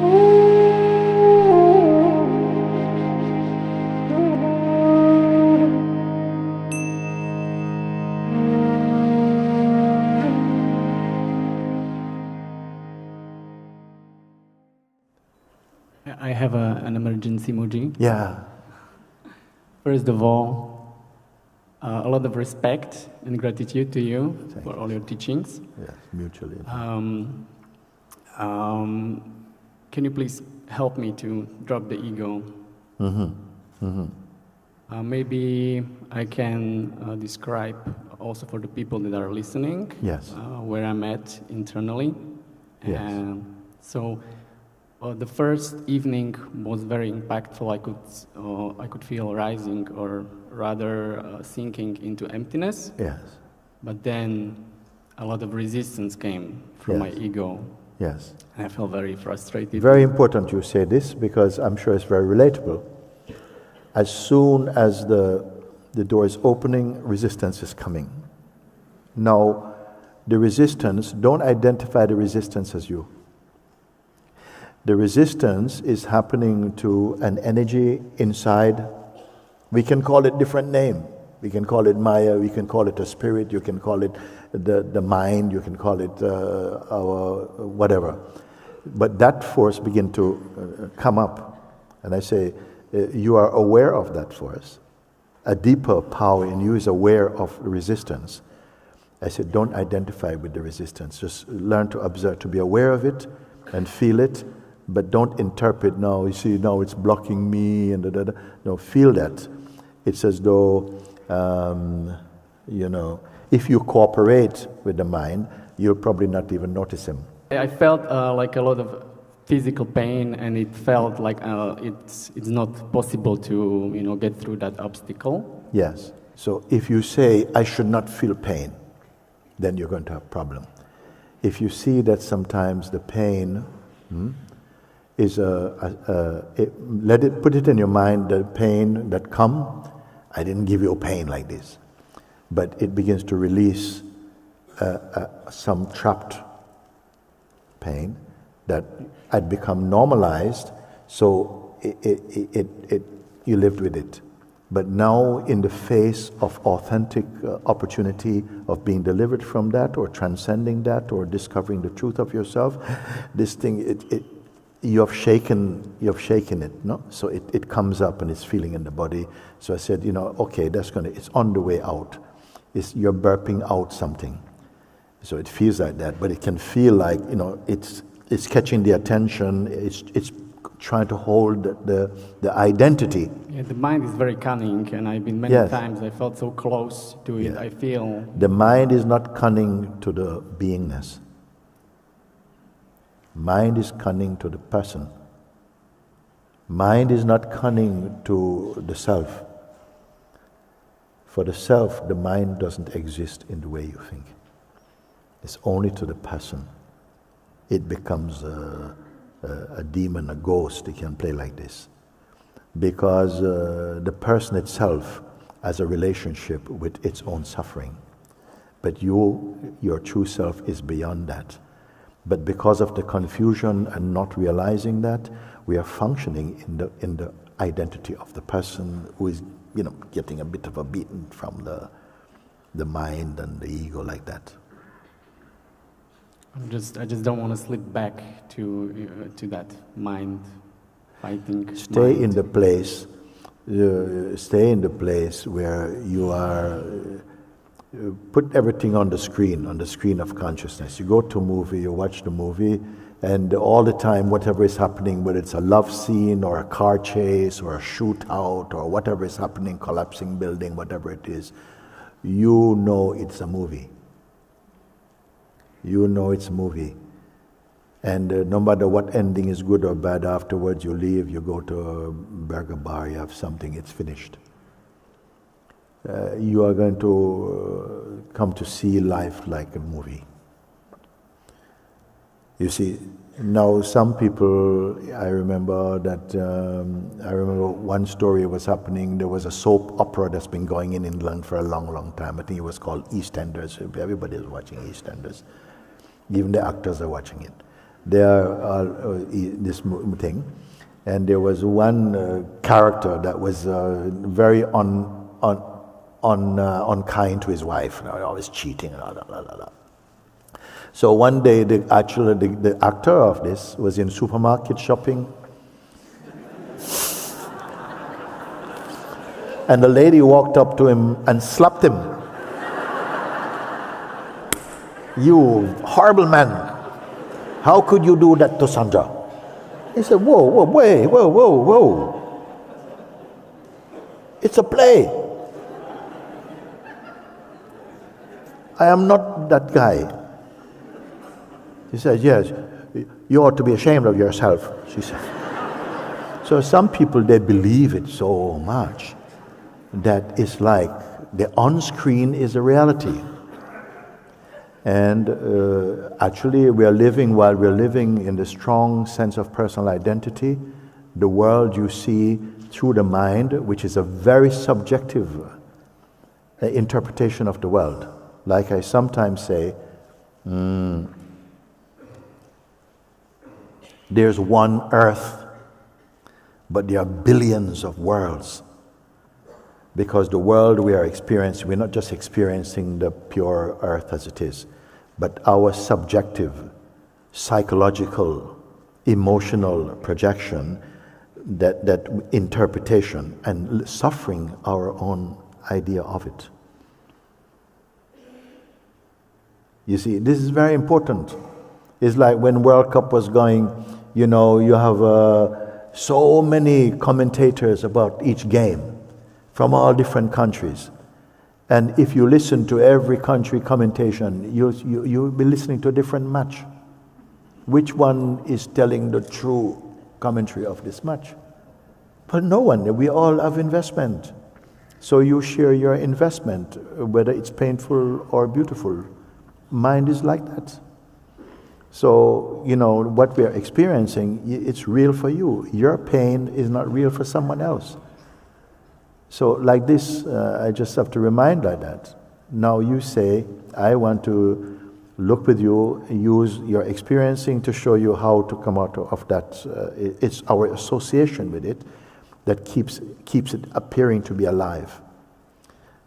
I have an emergency, Mooji. Yeah. First of all, a lot of respect and gratitude to you for all your teachings. Yes, mutually. Can you please help me to drop the ego? Maybe I can describe also for the people that are listening. Yes. Where I'm at internally. Yes. So the first evening was very impactful. I could feel rising, or rather sinking into emptiness. Yes. But then a lot of resistance came from my ego. Yes. And I felt very frustrated. Very important you say this, because I'm sure it's very relatable. As soon as the door is opening, resistance is coming. Now, the resistance, don't identify the resistance as you. The resistance is happening to an energy inside. We can call it different name. We can call it Maya, we can call it a spirit, you can call it the mind, you can call it our whatever. But that force begin to come up. And I say, you are aware of that force. A deeper power in you is aware of resistance. I said, don't identify with the resistance. Just learn to observe, to be aware of it and feel it, but don't interpret now, you see, now it's blocking me, and da. No, feel that. It's as though, if you cooperate with the mind, you'll probably not even notice him. I felt like a lot of physical pain, and it felt like it's not possible to get through that obstacle. Yes. So if you say, I should not feel pain, then you're going to have a problem. If you see that sometimes the pain is put it in your mind, the pain that come, I didn't give you pain like this, but it begins to release some trapped pain that had become normalized, so you lived with it. But now, in the face of authentic opportunity of being delivered from that, or transcending that, or discovering the truth of yourself, this thing, you have shaken it, no? So it comes up and it's feeling in the body. So I said, okay, it's on the way out. You're burping out something. So it feels like that, but it can feel like, it's catching the attention, it's trying to hold the identity. Yeah, the mind is very cunning, and I've been many times, I felt so close to it, I feel. The mind is not cunning to the beingness. Mind is cunning to the person. Mind is not cunning to the self. For the self, the mind doesn't exist in the way you think. It's only to the person. It becomes a demon, a ghost. It can play like this. Because the person itself has a relationship with its own suffering. But your true self is beyond that. But because of the confusion and not realizing that, we are functioning in the identity of the person who is, getting a bit of a beating from the mind and the ego like that. I just don't want to slip back to that mind fighting. Stay in the place. Stay in the place where you are. Put everything on the screen of consciousness. You go to a movie, you watch the movie, and all the time, whatever is happening, whether it's a love scene or a car chase or a shootout or whatever is happening, collapsing building, whatever it is, you know it's a movie. You know it's a movie. And no matter what ending is good or bad, afterwards you leave, you go to a burger bar, you have something, it's finished. You are going to come to see life like a movie. You see, now some people, I remember one story was happening. There was a soap opera that's been going in England for a long, long time. I think it was called EastEnders. Everybody is watching EastEnders. Even the actors are watching it. this thing, and there was one character that was very unkind to his wife, always cheating and all. So one day, the actor of this was in supermarket shopping, and the lady walked up to him and slapped him. "You horrible man! How could you do that to Sandra?" He said, whoa. It's a play. I am not that guy. He said, "Yes, you ought to be ashamed of yourself," she said. So some people, they believe it so much that it's like the on-screen is a reality. And actually, while we're living in the strong sense of personal identity, the world you see through the mind, which is a very subjective interpretation of the world. Like I sometimes say, there's one earth, but there are billions of worlds. Because the world we are experiencing, we're not just experiencing the pure earth as it is, but our subjective, psychological, emotional projection, that interpretation, and suffering our own idea of it. You see, this is very important. It's like when World Cup was going, you have so many commentators about each game from all different countries. And if you listen to every country commentation, you'll be listening to a different match. Which one is telling the true commentary of this match? But no one. We all have investment. So you share your investment, whether it's painful or beautiful. Mind is like that. So, what we are experiencing, it's real for you. Your pain is not real for someone else. So like this, I just have to remind like that. Now you say, I want to look with you, use your experiencing to show you how to come out of that. It's our association with it that keeps it appearing to be alive.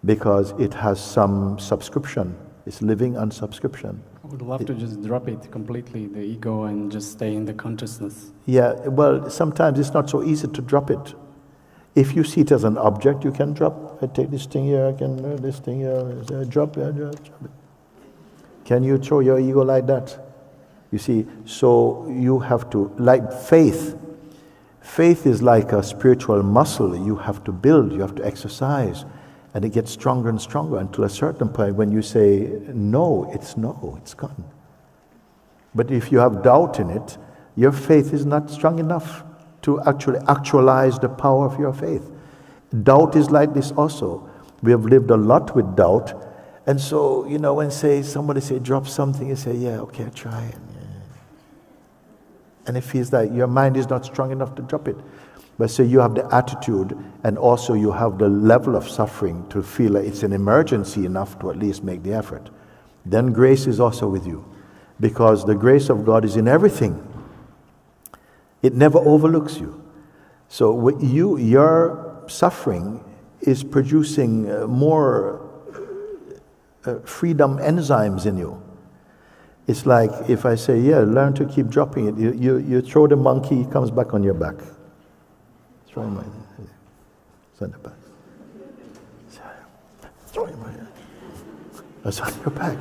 Because it has some subscription. It's living on subscription. I would love to just drop it completely, the ego, and just stay in the consciousness. Yeah, well, sometimes it's not so easy to drop it. If you see it as an object, you can drop. I take this thing here, I can this thing here, drop it. Can you throw your ego like that? You see, so you have to, like faith. Faith is like a spiritual muscle you have to build, you have to exercise. And it gets stronger and stronger until a certain point when you say, no, it's gone. But if you have doubt in it, your faith is not strong enough to actually actualize the power of your faith. Doubt is like this also. We have lived a lot with doubt. And so, when somebody say, drop something, you say, yeah, okay, I'll try it. Yeah. And it feels like your mind is not strong enough to drop it. But so you have the attitude, and also you have the level of suffering to feel like it's an emergency enough to at least make the effort. Then grace is also with you. Because the grace of God is in everything. It never overlooks you. So your suffering is producing more freedom enzymes in you. It's like if I say, yeah, learn to keep dropping it. You throw the monkey, he comes back on your back. Throw him on the back. Throw him on your back.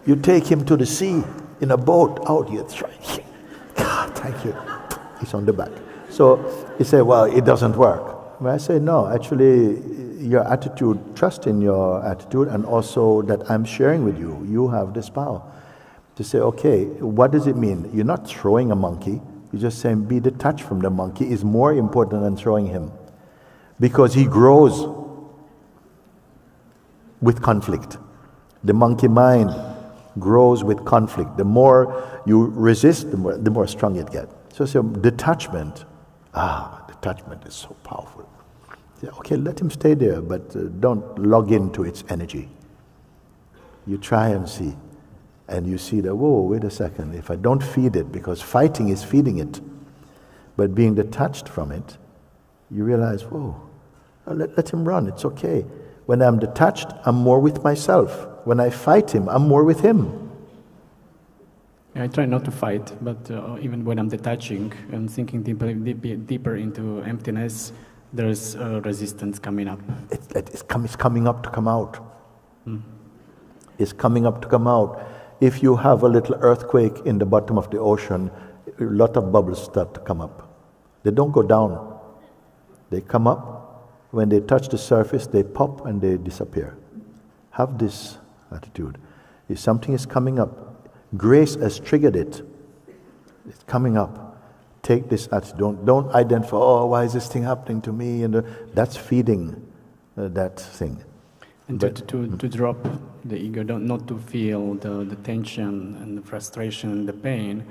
You take him to the sea in a boat, out you throw him. God, thank you. He's on the back. So you say, well, it doesn't work. But I say, no, actually, your attitude, trust in your attitude, and also that I'm sharing with you. You have this power to say, okay, what does it mean? You're not throwing a monkey. You're just saying be detached from the monkey is more important than throwing him. Because he grows with conflict. The monkey mind grows with conflict. The more you resist, the more strong it gets. So detachment. Detachment is so powerful. Yeah, okay, let him stay there, but don't log into its energy. You try and see. And you see that, whoa, wait a second, if I don't feed it, because fighting is feeding it, but being detached from it, you realize, whoa, let him run, it's okay. When I'm detached, I'm more with myself. When I fight him, I'm more with him. I try not to fight, but even when I'm detaching and sinking deeper into emptiness, there's resistance coming up. It's coming up to come out. It's coming up to come out. If you have a little earthquake in the bottom of the ocean, a lot of bubbles start to come up. They don't go down. They come up. When they touch the surface, they pop and they disappear. Have this attitude. If something is coming up, grace has triggered it. It's coming up. Take this attitude. Don't identify, oh, why is this thing happening to me? And that's feeding that thing. And to drop the ego, not to feel the tension and the frustration and the pain,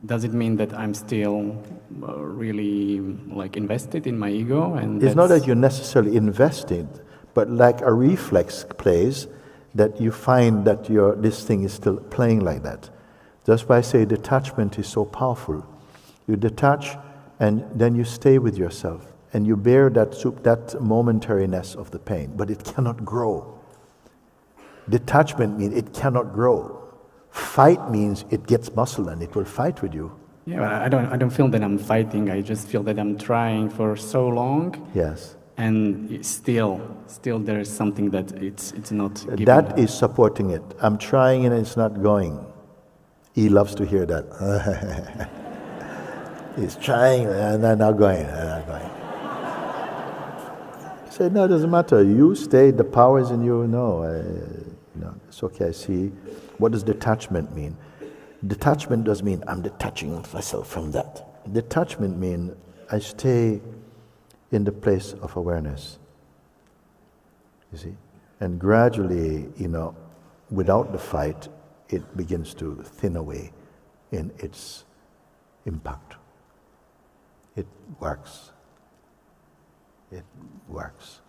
does it mean that I'm still really like invested in my ego? And it's not that you're necessarily invested, but like a reflex plays, that you find that this thing is still playing like that. That's why I say detachment is so powerful. You detach and then you stay with yourself and you bear that momentariness of the pain, but it cannot grow. Detachment means it cannot grow. Fight means it gets muscle and it will fight with you. Yeah, but I don't feel that I'm fighting. I just feel that I'm trying for so long. Yes. And still there is something that it's not giving. That is supporting it. I'm trying and it's not going. He loves to hear that. He's trying and they're not going. He said, no, it doesn't matter. You stay, the power is in you. No, it's okay. I see. What does detachment mean? Detachment does mean I'm detaching myself from that. Detachment means I stay in the place of awareness. You see? And gradually, without the fight, it begins to thin away in its impact. It works. It works.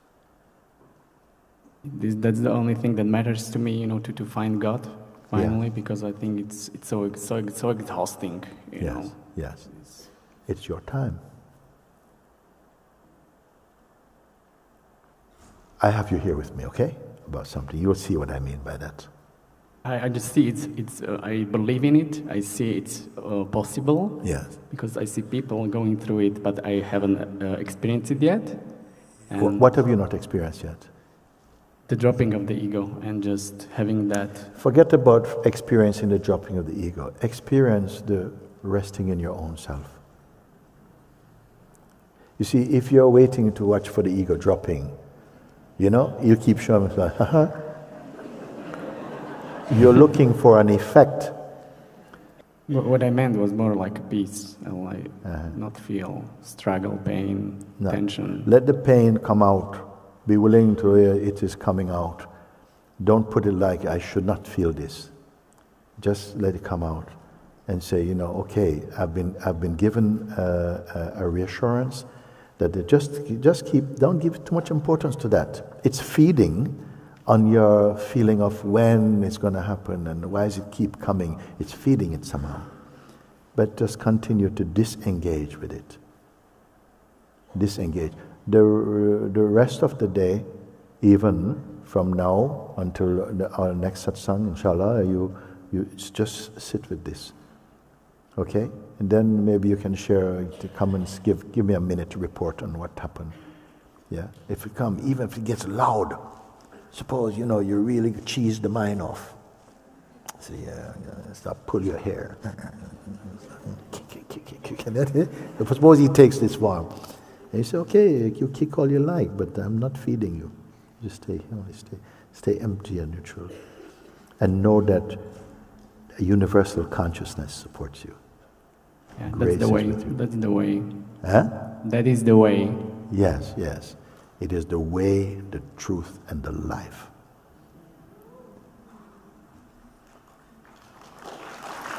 That's the only thing that matters to me, to find God finally, because I think it's so exhausting. You know. Yes. It's your time. I have you here with me, okay? About something. You'll see what I mean by that. I just see it's I believe in it. I see it's possible. Yes. Because I see people going through it, but I haven't experienced it yet. And what have you not experienced yet? The dropping of the ego and just having that. Forget about experiencing the dropping of the ego. Experience the resting in your own self. You see, if you're waiting to watch for the ego dropping, you keep showing like, You're looking for an effect. What I meant was more like peace, and like not feel struggle, pain, tension. Let the pain come out. Be willing to hear it is coming out. Don't put it like I should not feel this. Just let it come out, and say, okay, I've been given a reassurance that don't give too much importance to that. It's feeding on your feeling of when it's going to happen and why does it keep coming. It's feeding it somehow. But just continue to disengage with it. Disengage. The rest of the day, even from now until our next satsang, inshallah, you just sit with this. Okay? And then maybe you can share, to come and give me a minute to report on what happened. Yeah? If it comes, even if it gets loud, suppose, you really cheese the mind off. So start pull your hair. Suppose he takes this form. And you say, okay, you kick all you like, but I'm not feeding you. Just stay empty and neutral. And know that a universal consciousness supports you. Yeah, that's the way. That's the way. Huh? That is the way. Yes. It is the way, the truth, and the life.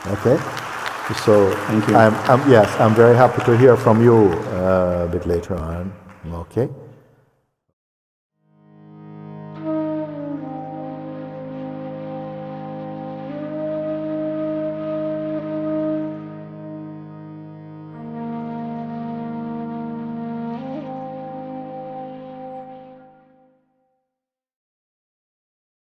Okay? So, thank you. I'm very happy to hear from you a bit later on. Okay?